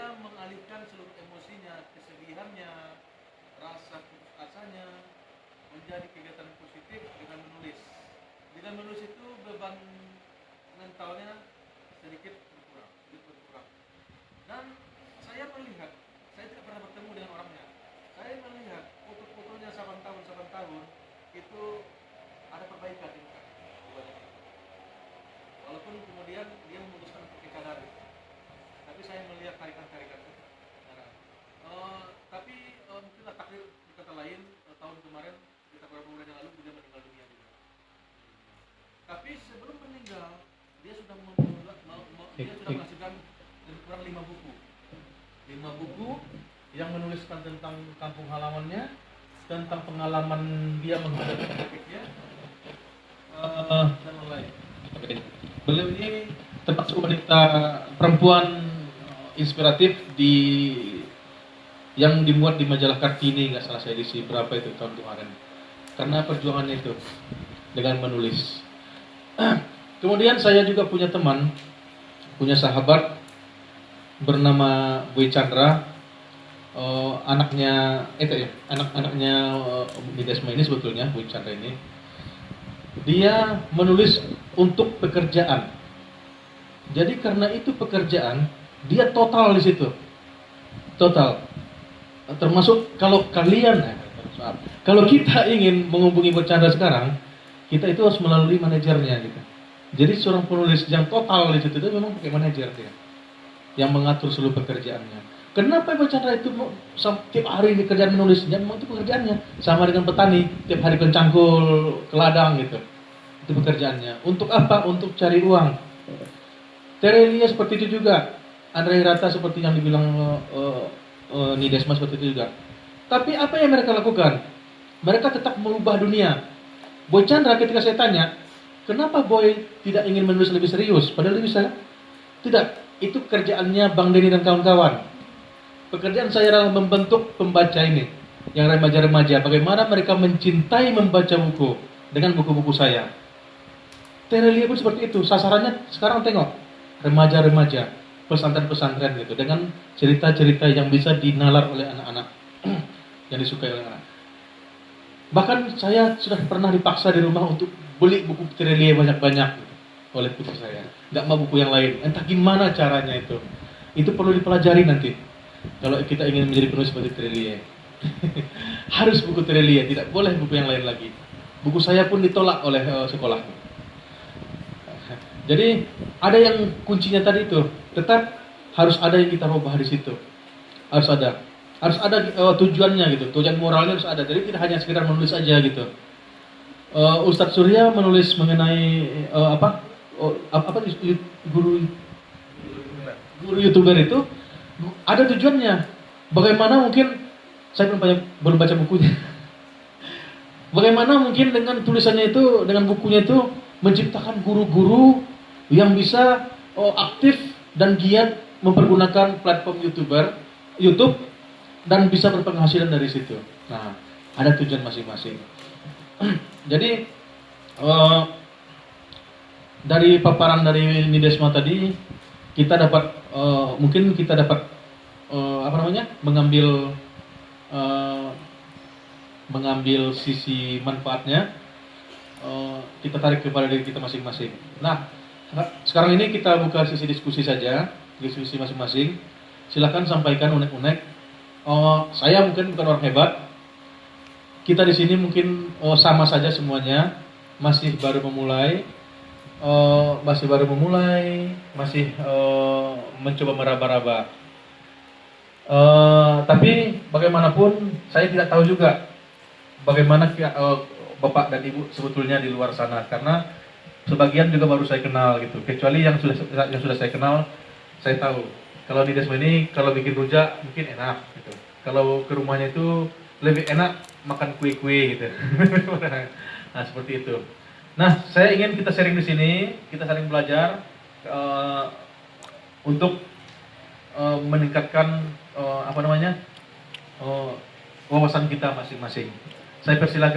dia mengalihkan seluruh emosinya, kesedihannya, rasa putus asanya menjadi kegiatan positif dengan menulis. Dengan menulis itu beban mentalnya sedikit berkurang. Dan saya melihat, saya tidak pernah bertemu dengan orangnya. Saya melihat foto-fotonya 8 tahun itu ada perbaikan di muka. Walaupun kemudian dia memutuskan untuk cadar, tapi saya melihat tarikan-tarikan itu. Tapi mungkinlah takdir kata lain, tahun kemarin kita beberapa bulan yang lalu dia meninggal dunia juga. Tapi sebelum meninggal dia sudah menghasilkan lebih kurang 5 buku. 5 buku yang menuliskan tentang kampung halamannya, tentang pengalaman dia menghadapi penyakitnya, dan lain-lain. Beliau ini termasuk wanita perempuan inspiratif yang dimuat di majalah Kartini, nggak salah saya, edisi berapa itu tahun kemarin, karena perjuangannya itu dengan menulis. Kemudian saya juga punya teman, punya sahabat bernama Boy Chandra, anaknya Nidesma ini sebetulnya. Boy Chandra ini dia menulis untuk pekerjaan. Jadi karena itu pekerjaan, dia total di situ. Total. Termasuk kalau kita ingin menghubungi Boy Chandra sekarang, kita itu harus melalui manajernya gitu. Jadi seorang penulis yang total di situ itu memang pakai manajer dia, yang mengatur seluruh pekerjaannya. Kenapa Boy Chandra itu tiap hari kerjaan menulis? Dan memang itu pekerjaannya. Sama dengan petani, tiap hari pencangkul ke ladang gitu. Itu pekerjaannya. Untuk apa? Untuk cari uang. Terelia seperti itu juga. Andre Hirata seperti yang dibilang Nidesma seperti itu juga. Tapi apa yang mereka lakukan? Mereka tetap merubah dunia. Boy Chandra ketika saya tanya, kenapa Boy tidak ingin menulis lebih serius? Padahal dia bisa. Tidak. Itu kerjaannya Bang Denny dan kawan-kawan. Pekerjaan saya adalah membentuk pembaca ini, yang remaja-remaja. Bagaimana mereka mencintai membaca buku dengan buku-buku saya. Terelia pun seperti itu. Sasarannya sekarang tengok, remaja-remaja, pesantren-pesantren gitu, dengan cerita-cerita yang bisa dinalar oleh anak-anak, yang disukai oleh anak. Bahkan saya sudah pernah dipaksa di rumah untuk beli buku Terelia banyak-banyak gitu, oleh putri saya. Nggak mau buku yang lain. Entah gimana caranya itu. Itu perlu dipelajari nanti. Kalau kita ingin menjadi penulis seperti Terelia, harus buku Terelia, tidak boleh buku yang lain lagi. Buku saya pun ditolak oleh sekolah. Jadi ada yang kuncinya tadi itu, tetap harus ada yang kita rubah di situ. Harus ada tujuannya gitu, tujuan moralnya harus ada. Jadi tidak hanya sekedar menulis aja gitu. Ustadz Surya menulis mengenai guru YouTuber itu. Ada tujuannya. Bagaimana mungkin saya belum baca bukunya. Bagaimana mungkin dengan tulisannya itu, dengan bukunya itu menciptakan guru-guru yang bisa aktif dan giat mempergunakan platform YouTube dan bisa berpenghasilan dari situ. Nah, ada tujuan masing-masing. Jadi dari paparan dari Nidesma tadi, kita dapat mengambil sisi manfaatnya, kita tarik kepada diri kita masing-masing. Nah, sekarang ini kita buka sisi diskusi saja, diskusi masing-masing. Silakan sampaikan unek-unek. Saya mungkin bukan orang hebat. Kita di sini mungkin sama saja semuanya, masih baru memulai, masih mencoba meraba-raba. Tapi bagaimanapun saya tidak tahu juga bagaimana Bapak dan Ibu sebetulnya di luar sana, karena sebagian juga baru saya kenal gitu. Kecuali yang sudah saya kenal, saya tahu. Kalau di Nidesma ini kalau bikin rujak mungkin enak gitu. Kalau ke rumahnya itu lebih enak makan kue-kue gitu. Nah, seperti itu. Nah, saya ingin kita sharing di sini, kita saling belajar untuk meningkatkan wawasan kita masing-masing. Saya persilakan.